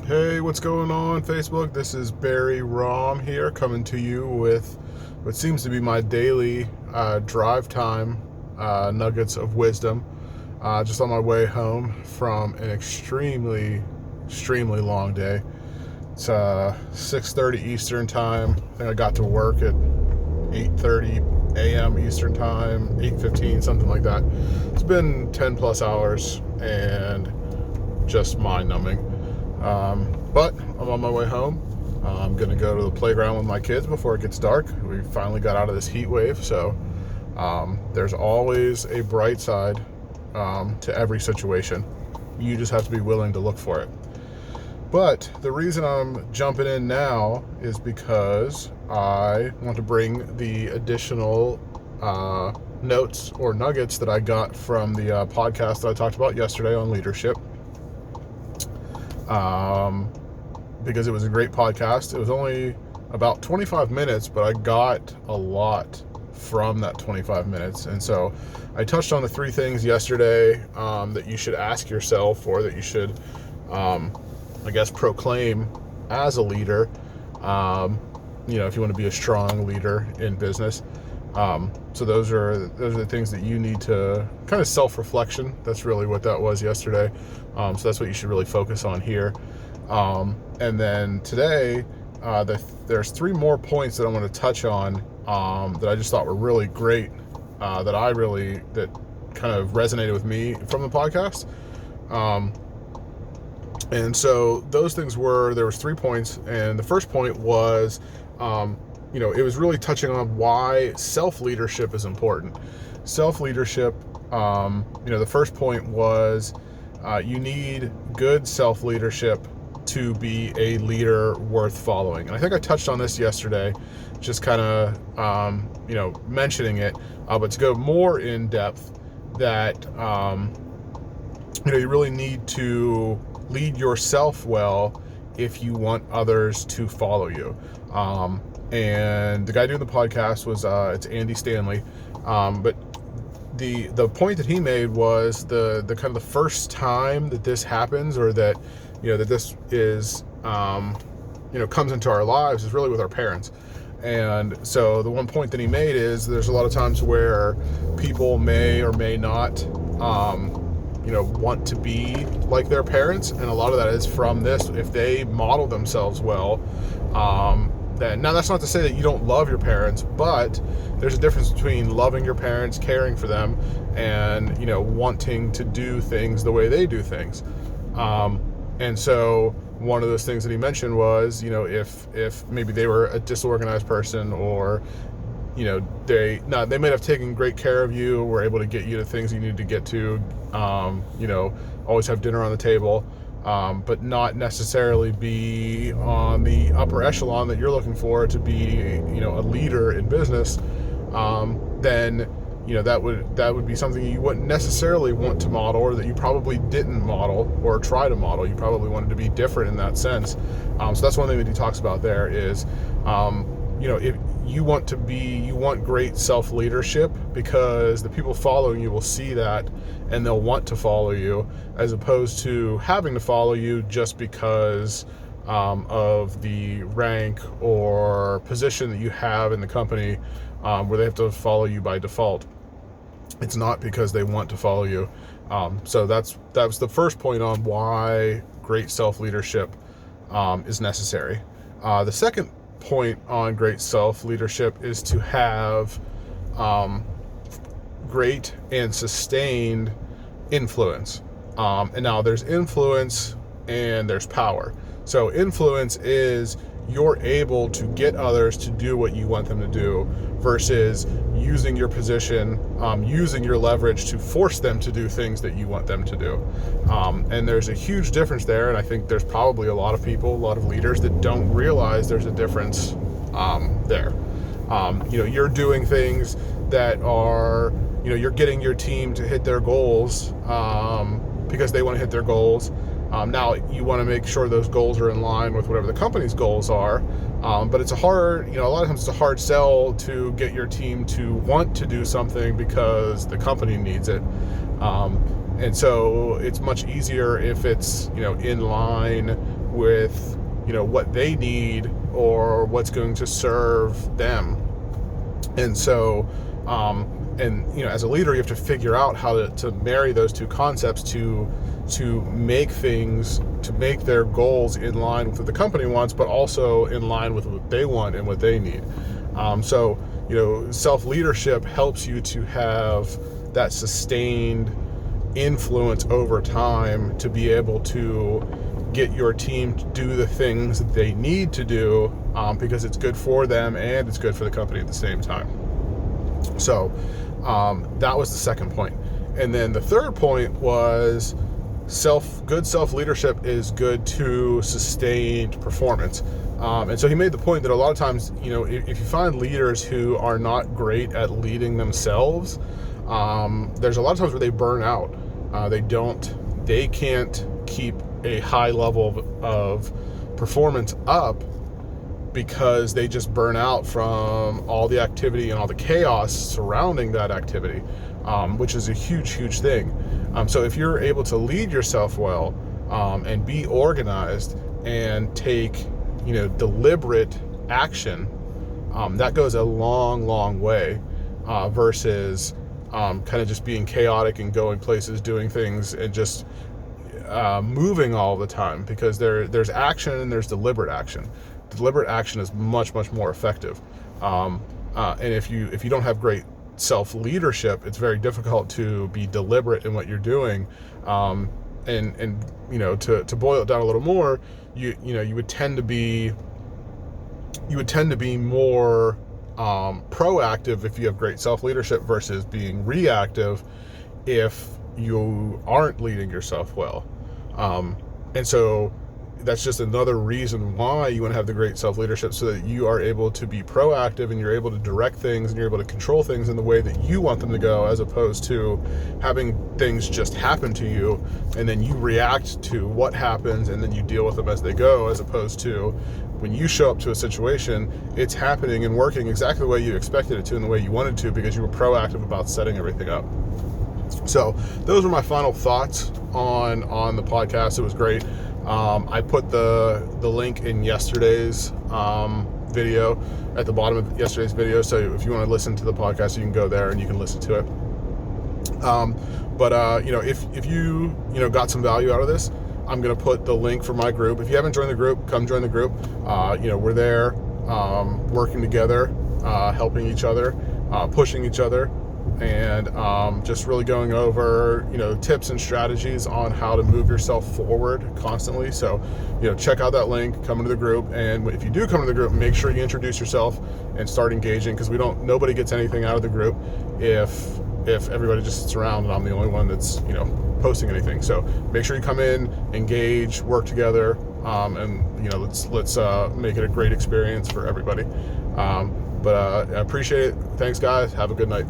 Hey, what's going on, Facebook? This is Barry Rom here, coming to you with what seems to be my daily drive time nuggets of wisdom. Just on my way home from an extremely long day. It's 6:30 Eastern time. I think I got to work at 8:30 a.m. Eastern time, 8:15, something like that. It's been 10 plus hours and just mind-numbing. But I'm on my way home. I'm going to go to the playground with my kids before it gets dark. We finally got out of this heat wave, so there's always a bright side to every situation. You just have to be willing to look for it. But the reason I'm jumping in now is because I want to bring the additional notes or nuggets that I got from the podcast that I talked about yesterday on leadership. Because it was a great podcast. It was only about 25 minutes, but I got a lot from that 25 minutes. And so I touched on the three things yesterday that you should ask yourself, or that you should, proclaim as a leader, if you want to be a strong leader in business. So those are the things that you need to kind of self-reflection. That's really what that was yesterday. So that's what you should really focus on here. And then today, there's three more points that I want to touch on that I just thought were really great, that kind of resonated with me from the podcast. And so those things there was 3 points, and the first point was, it was really touching on why self-leadership is important. Self-leadership, the first point was you need good self-leadership to be a leader worth following. And I think I touched on this yesterday, just kind of, mentioning it, but to go more in depth, that, you really need to lead yourself well if you want others to follow you. And the guy doing the podcast was, it's Andy Stanley. But the point that he made was the kind of the first time that this happens, or that, that this is, comes into our lives, is really with our parents. And so the one point that he made is there's a lot of times where people may or may not, want to be like their parents. And a lot of that is from this. If they model themselves well, then, now that's not to say that you don't love your parents, but there's a difference between loving your parents, caring for them, and, wanting to do things the way they do things. And so one of those things that he mentioned was, if maybe they were a disorganized person, or, they may have taken great care of you, were able to get you to things you need to get to, always have dinner on the table, but not necessarily be on the upper echelon that you're looking for to be, a leader in business, then, that would be something you wouldn't necessarily want to model, or that you probably didn't model or try to model. You probably wanted to be different in that sense. So that's one thing that he talks about there is, if you want great self-leadership, because the people following you will see that and they'll want to follow you, as opposed to having to follow you just because of the rank or position that you have in the company, where they have to follow you by default. It's not because they want to follow you. So that was the first point on why great self-leadership is necessary. The second point on great self-leadership is to have great and sustained influence. And now there's influence and there's power. So influence is you're able to get others to do what you want them to do, versus using your position, using your leverage to force them to do things that you want them to do. And there's a huge difference there. And I think there's probably a lot of people, a lot of leaders that don't realize there's a difference there. You're doing things that are, you're getting your team to hit their goals because they want to hit their goals. Now you want to make sure those goals are in line with whatever the company's goals are. But it's a lot of times it's a hard sell to get your team to want to do something because the company needs it. And so it's much easier if it's, in line with, what they need or what's going to serve them. And so, as a leader, you have to figure out how to marry those two concepts to make their goals in line with what the company wants, but also in line with what they want and what they need. So, self-leadership helps you to have that sustained influence over time to be able to get your team to do the things that they need to do, because it's good for them and it's good for the company at the same time. So that was the second point. And then the third point was good self-leadership is good to sustained performance. And so he made the point that a lot of times, if you find leaders who are not great at leading themselves, there's a lot of times where they burn out. They can't keep a high level of performance up because they just burn out from all the activity and all the chaos surrounding that activity, which is a huge, huge thing. So if you're able to lead yourself well, and be organized and take, deliberate action, that goes a long, long way, versus kind of just being chaotic and going places, doing things, and just moving all the time, because there's action and there's deliberate action. Deliberate action is much, much more effective. And if you don't have great self-leadership, it's very difficult to be deliberate in what you're doing. And to boil it down a little more, you would tend to be more proactive if you have great self-leadership versus being reactive if you aren't leading yourself well. And so that's just another reason why you want to have the great self-leadership, so that you are able to be proactive and you're able to direct things and you're able to control things in the way that you want them to go, as opposed to having things just happen to you and then you react to what happens and then you deal with them as they go, as opposed to when you show up to a situation, it's happening and working exactly the way you expected it to and the way you wanted to, because you were proactive about setting everything up. So those were my final thoughts on the podcast. It was great. I put the link in yesterday's video, at the bottom of yesterday's video. So if you want to listen to the podcast, you can go there and you can listen to it. If you got some value out of this, I'm going to put the link for my group. If you haven't joined the group, come join the group. We're there, working together, helping each other, pushing each other, and just really going over, tips and strategies on how to move yourself forward constantly. So, check out that link, come into the group, and if you do come to the group, make sure you introduce yourself and start engaging, because nobody gets anything out of the group if everybody just sits around and I'm the only one that's, posting anything. So make sure you come in, engage, work together, and let's make it a great experience for everybody. I appreciate it. Thanks, guys. Have a good night.